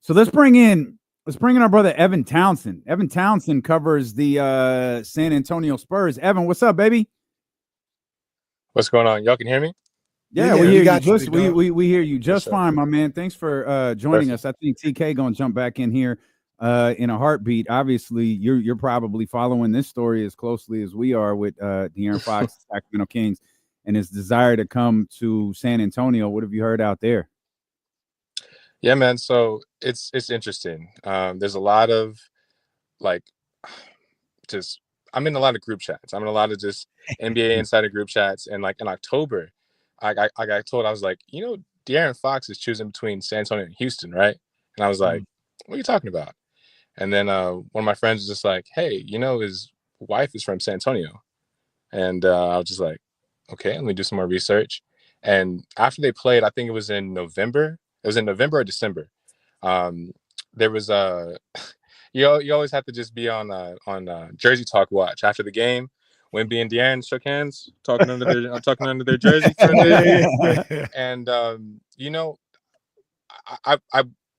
So let's bring in our brother Evan Townsend. Evan Townsend covers the San Antonio Spurs. Evan, what's up, baby? What's going on? Y'all can hear me? Yeah, we hear you. We hear you just fine, my man. Thanks for joining us. I think TK gonna jump back in here in a heartbeat. Obviously, you're probably following this story as closely as we are with De'Aaron Fox, Sacramento Kings, and his desire to come to San Antonio. What have you heard out there? Yeah, man. So it's interesting. There's a lot of I'm in a lot of group chats. I'm in a lot of just NBA insider group chats. And like in October, I got told, I was like, De'Aaron Fox is choosing between San Antonio and Houston, right? And I was like, what are you talking about? And then one of my friends was just like, hey, his wife is from San Antonio. And I was just like, okay, let me do some more research. And after they played, I think it was in November. It was in November or December. There was a you always have to just be on Jersey Talk watch after the game. Wemby and De'Aaron shook hands, talking under their jersey for a bit. And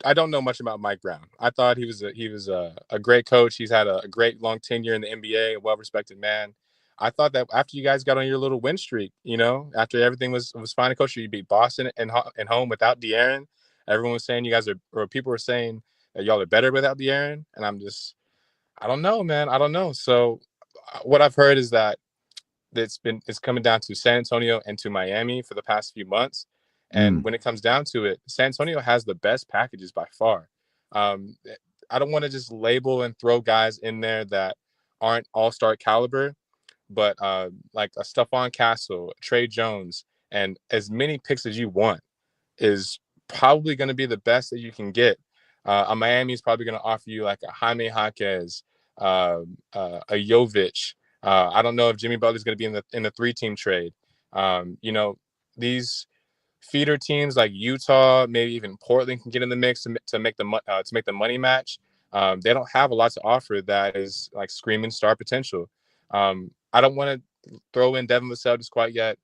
I don't know much about Mike Brown. I thought he was a great coach. He's had a great long tenure in the NBA, a well-respected man. I thought that after you guys got on your little win streak, after everything was fine, coach, you beat Boston and home without De'Aaron. Everyone was saying you guys people were saying that y'all are better without De'Aaron, and I don't know, man. I don't know. So what I've heard is that it's coming down to San Antonio and to Miami for the past few months. And when it comes down to it, San Antonio has the best packages by far. I don't want to just label and throw guys in there that aren't all-star caliber, but like a Stephon Castle, Trey Jones, and as many picks as you want is probably going to be the best that you can get. Miami is probably going to offer you like a Jaime Jaquez, a Jovic. I don't know if Jimmy Butler's going to be in the 3-team trade. These feeder teams like Utah, maybe even Portland can get in the mix to make the money match. They don't have a lot to offer that is like screaming star potential. I don't want to throw in Devin Vassell just quite yet.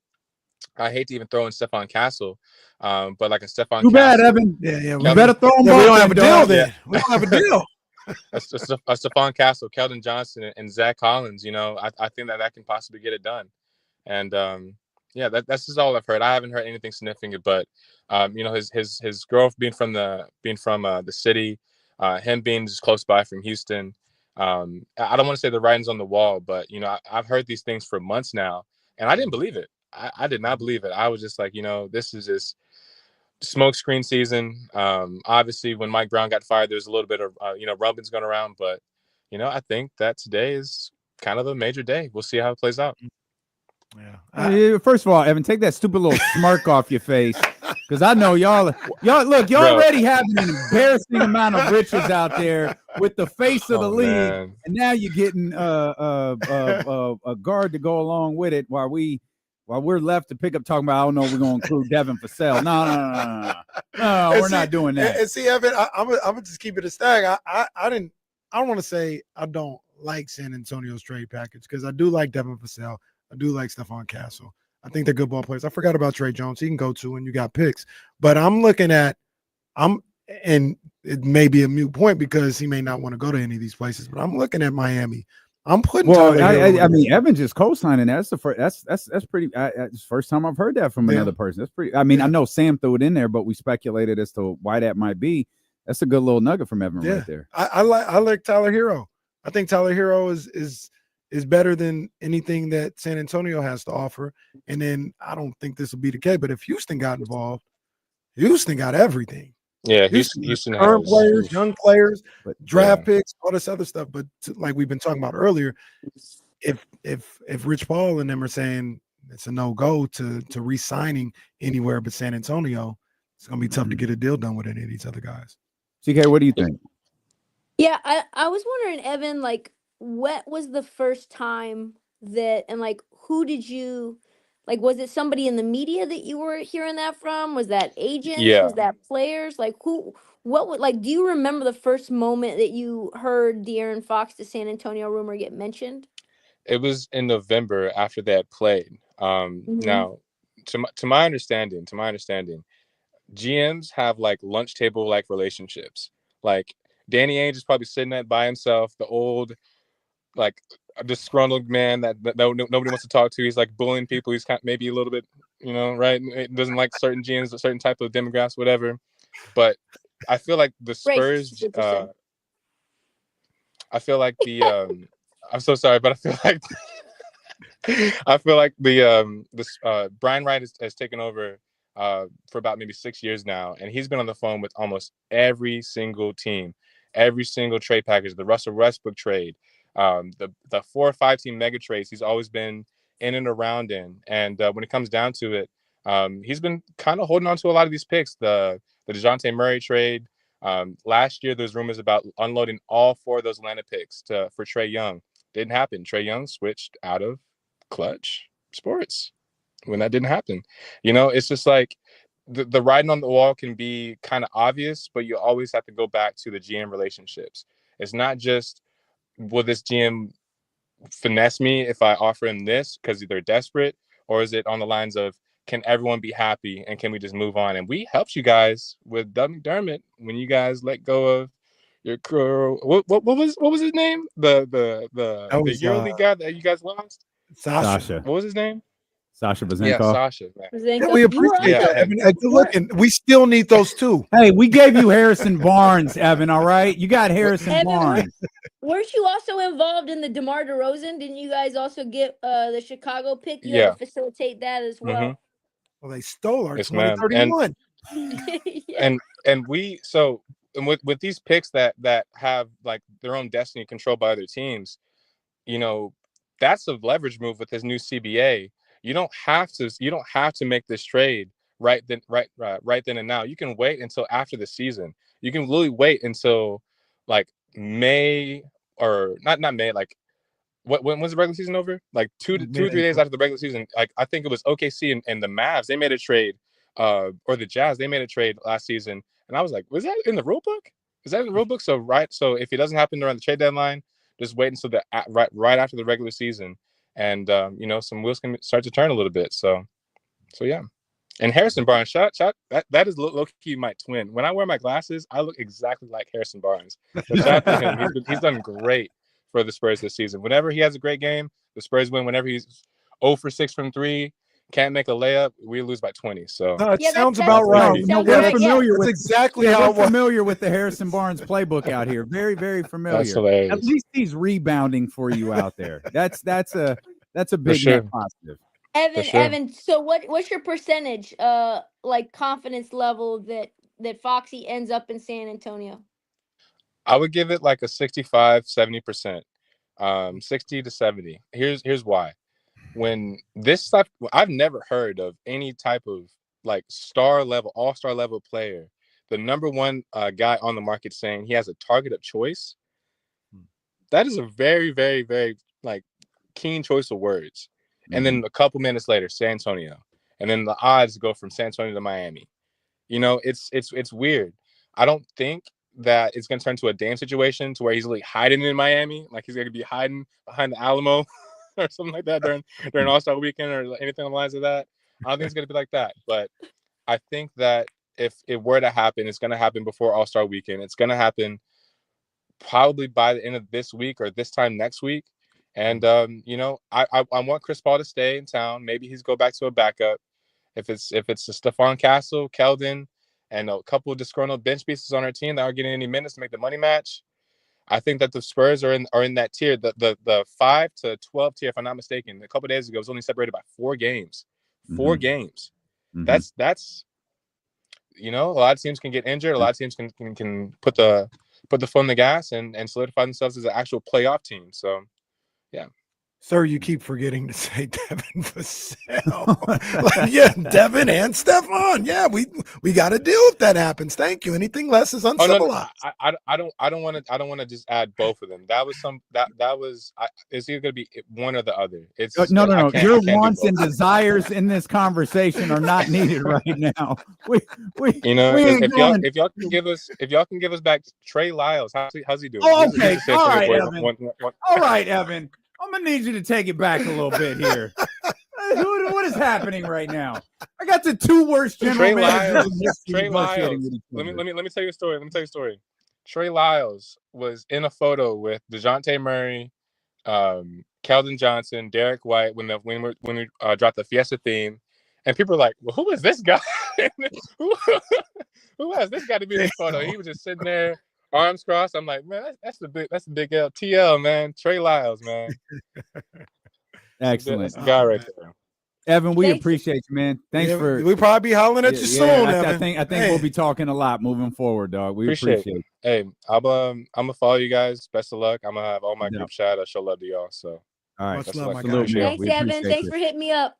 I hate to even throw in Stephon Castle, but like a Stephon Too bad, Castle. Evan. Yeah. We better throw him. We don't have a deal then. We don't have a deal. A Stephon Castle, Keldon Johnson, and Zach Collins. I think that can possibly get it done. And that's just all I've heard. I haven't heard anything significant, but his girl being from the city, him being just close by from Houston. I don't want to say the writing's on the wall, but I've heard these things for months now, and I didn't believe it. I did not believe it. I was just like, this is just smoke screen season. Obviously, when Mike Brown got fired, there's a little bit of rumblings going around, but I think that today is kind of a major day. We'll see how it plays out. Yeah. First of all, Evan, take that stupid little smirk off your face, because I know y'all look. Y'all already have an embarrassing amount of riches out there with the face of the league, man. And now you're getting a guard to go along with it while we're left to pick up talking about, I don't know, we're going to include Devin Vassell. No, we're not doing that. And see, Evan, I'm gonna just keep it a stack. I don't want to say I don't like San Antonio's trade package, because I do like Devin Vassell. I do like Stephon Castle. I think they're good ball players. I forgot about Trey Jones. He can go to, and you got picks. But and it may be a moot point because he may not want to go to any of these places. But I'm looking at Miami. I'm putting. Well, I mean, Evan just co-signing. That's the first. That's pretty. It's the first time I've heard that from another person. That's pretty. I mean, I know Sam threw it in there, but we speculated as to why that might be. That's a good little nugget from Evan right there. I like Tyler Hero. I think Tyler Hero is better than anything that San Antonio has to offer. And then I don't think this will be the case. But if Houston got involved, Houston got everything. Yeah, Houston has players, young players, draft picks, all this other stuff. But like we've been talking about earlier, if Rich Paul and them are saying it's a no-go to re-signing anywhere but San Antonio, it's gonna be tough to get a deal done with any of these other guys. CK, what do you think? Yeah, I was wondering, Evan, like, what was the first time that, and like, who did you, like, was it somebody in the media that you were hearing that from? Was that agents? Yeah. Was that players? Like, do you remember the first moment that you heard De'Aaron Fox to San Antonio rumor get mentioned? It was in November after they had played. Now, to my understanding, GMs have like lunch table like relationships. Like Danny Ainge is probably sitting at by himself, the old, like a disgruntled man that nobody wants to talk to. He's like bullying people. He's kind of maybe a little bit, right? It doesn't like certain genes, a certain type of demographics, whatever. But I feel like the Spurs. I feel like the. I'm so sorry, but I feel like the Brian Wright has taken over for about maybe 6 years now, and he's been on the phone with almost every single team, every single trade package, the Russell Westbrook trade, the 4 or 5 team mega trades. He's always been in and around in, and when it comes down to it, he's been kind of holding on to a lot of these picks. The DeJounte Murray trade. Last year, there's rumors about unloading all 4 of those Atlanta picks for Trae Young. Didn't happen. Trae Young switched out of Clutch Sports when that didn't happen. It's just like the writing on the wall can be kind of obvious, but you always have to go back to the GM relationships. It's not just, will this GM finesse me if I offer him this because they're desperate, or is it on the lines of, can everyone be happy and can we just move on? And we helped you guys with Doug McDermott when you guys let go of your crew. What was his name? The EuroLeague guy that you guys lost? Sasha. What was his name? Sasha Bazenkov. Yeah, Sasha. Yeah, we appreciate that, Evan. Good looking. We still need those 2. Hey, we gave you Harrison Barnes, Evan. All right, you got Harrison Barnes. Weren't you also involved in the DeMar DeRozan? Didn't you guys also get the Chicago pick? You had to facilitate that as well. Mm-hmm. Well, they stole our 2031. And we with these picks that have like their own destiny controlled by other teams, that's a leverage move with this new CBA. You don't have to make this trade right then and now. You can wait until after the season. You can literally wait until like May, or not May, like when was the regular season over? Like 2 or 3 days after the regular season. Like I think it was OKC and the Mavs, they made a trade, or the Jazz, they made a trade last season. And I was like, was that in the rule book? Is that in the rule book? So if it doesn't happen during the trade deadline, just wait until right after the regular season, and some wheels can start to turn a little bit. So yeah. And Harrison Barnes, shout that is low-key my twin. When I wear my glasses, I look exactly like Harrison Barnes. So shout out to him. He's done great for the Spurs this season. Whenever he has a great game, the Spurs win. Whenever he's 0 for 6 from 3, can't make a layup, we lose by 20. So it sounds about right. We're familiar with exactly how we're familiar with the Harrison Barnes playbook out here. Very, very familiar. That's hilarious. At least he's rebounding for you out there. That's a big net positive. Evan, so what's your percentage like confidence level that Foxy ends up in San Antonio? I would give it like a 65-70%. 60 to 70. Here's why. When this stuff, I've never heard of any type of like all-star level player, the number one guy on the market saying he has a target of choice. That is a very, very, very like keen choice of words. And then a couple minutes later, San Antonio, and then the odds go from San Antonio to Miami. It's weird. I don't think that it's going to turn to a Dame situation to where he's really hiding in Miami, like he's going to be hiding behind the Alamo or something like that during All-Star Weekend or anything along the lines of that. I don't think it's going to be like that. But I think that if it were to happen, it's going to happen before All-Star Weekend. It's going to happen probably by the end of this week or this time next week. And, I want Chris Paul to stay in town. Maybe he's go back to a backup. If it's a Stephon Castle, Keldon, and a couple of disgruntled bench pieces on our team that aren't getting any minutes to make the money match, I think that the Spurs are in that tier, the 5 to 12 tier, if I'm not mistaken. A couple of days ago, it was only separated by 4 games. 4 games. That's a lot of teams can get injured. A lot of teams can put the foot on the gas and solidify themselves as an actual playoff team. So, yeah. Sir, you keep forgetting to say Devin Vassell. Yeah, Devin and Stephon. Yeah, we got to deal if that happens. Thank you. Anything less is uncivilized. I don't want to just add both of them. That was it's either going to be one or the other. It's no. Your wants and desires in this conversation are not needed right now. If y'all can give us back Trey Lyles, how's he doing? Oh, okay. All right, Evan. I'm going to need you to take it back a little bit here. What is happening right now? I got the 2 worst general managers. Trey Lyles. Let me tell you a story. Trey Lyles was in a photo with DeJounte Murray, Keldon Johnson, Derek White when we dropped the Fiesta theme, and people were like, "Well, who is this guy? who has this guy to be in this photo?" He was just sitting there, arms crossed. I'm like, man, that's the big TL, man. Trey Lyles, man. Excellent. That's the guy right there. Evan, we appreciate you, man. Thanks for. We'll probably be hollering at you soon, Evan. I think we'll be talking a lot moving forward, dog. We appreciate it. Hey, I'm gonna follow you guys. Best of luck. I'm gonna have all my group chat. I show love to y'all. So all right, much love, my guy. Thanks, Evan. Thanks for hitting me up.